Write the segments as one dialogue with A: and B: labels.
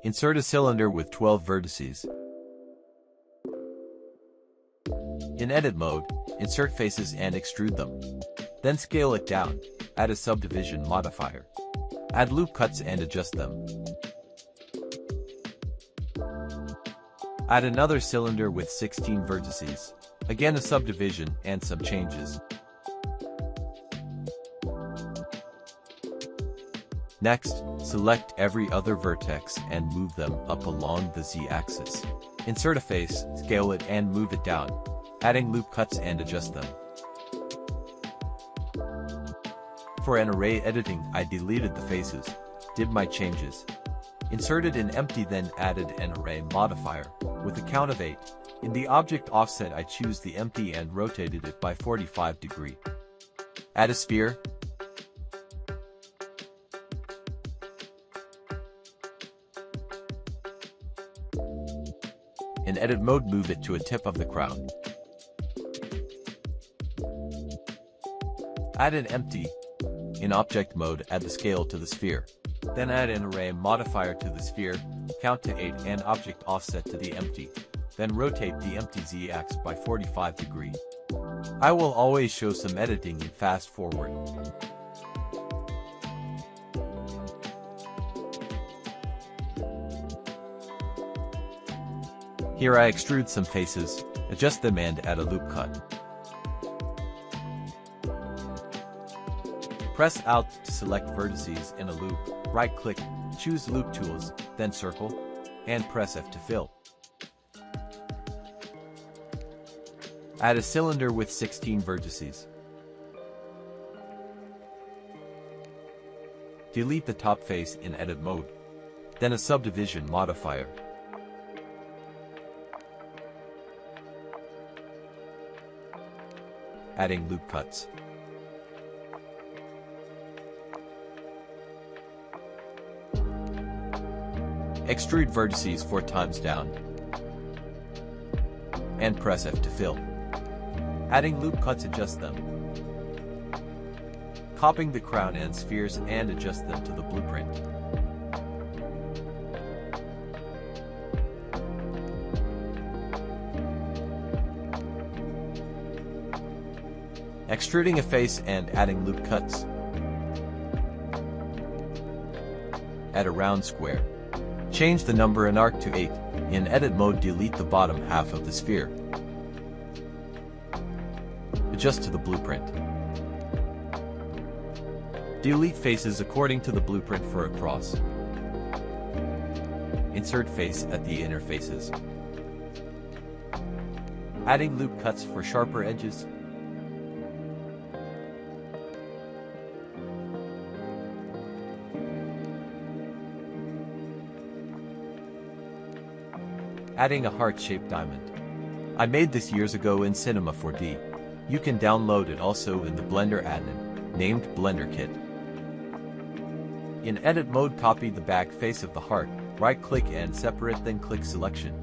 A: Insert a cylinder with 12 vertices. In edit mode, insert faces and extrude them. Then scale it down. Add a subdivision modifier. Add loop cuts and adjust them. Add another cylinder with 16 vertices. Again a subdivision and some changes. Next, select every other vertex and move them up along the z-axis. Insert a face, scale it and move it down, adding loop cuts and adjust them. For an array editing, I deleted the faces, did my changes, inserted an empty, then added an array modifier, with a count of 8. In the object offset I choose the empty and rotated it by 45 degrees. Add a sphere. In edit mode, move it to a tip of the crown. Add an empty. In object mode, add the scale to the sphere. Then add an array modifier to the sphere, count to 8 and object offset to the empty. Then rotate the empty z-axis by 45 degrees. I will always show some editing in fast forward. Here I extrude some faces, adjust them and add a loop cut. Press Alt to select vertices in a loop, right-click, choose Loop Tools, then Circle, and press F to fill. Add a cylinder with 16 vertices. Delete the top face in edit mode. Then a subdivision modifier. Adding loop cuts. Extrude vertices 4 times down. And press F to fill. Adding loop cuts, adjust them. Copying the crown and spheres and adjust them to the blueprint. Extruding a face and adding loop cuts. Add a round square. Change the number and arc to 8. In edit mode, delete the bottom half of the sphere. Adjust to the blueprint. Delete faces according to the blueprint for a cross. Insert face at the inner faces. Adding loop cuts for sharper edges. Adding a heart-shaped diamond. I made this years ago in Cinema 4D. You can download it also in the Blender add-in, named Blender Kit. In edit mode, copy the back face of the heart, right-click and separate, then click Selection.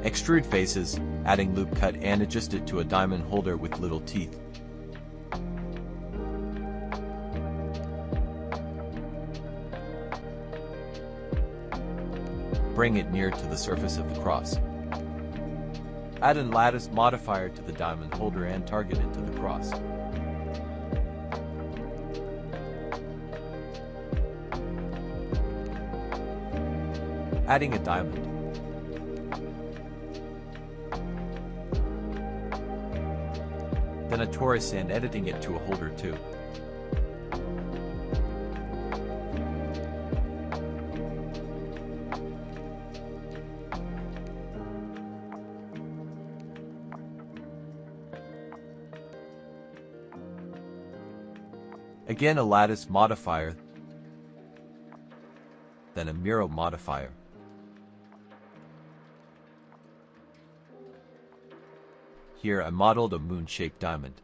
A: Extrude faces, adding loop cut and adjust it to a diamond holder with little teeth. Bring it near to the surface of the cross. Add a lattice modifier to the diamond holder and target it to the cross. Adding a diamond. Then a torus and editing it to a holder too. Again a lattice modifier, then a mirror modifier. Here I modeled a moon-shaped diamond.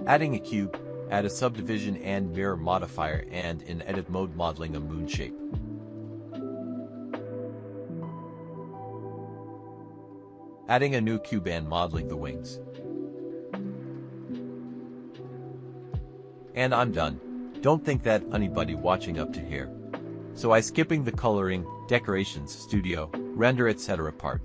A: Adding a cube, add a subdivision and mirror modifier, and in edit mode modeling a moon shape. Adding a new cube and modeling the wings. And I'm done. Don't think that anybody watching up to here. So I skipping the coloring, decorations, studio, render etc. part.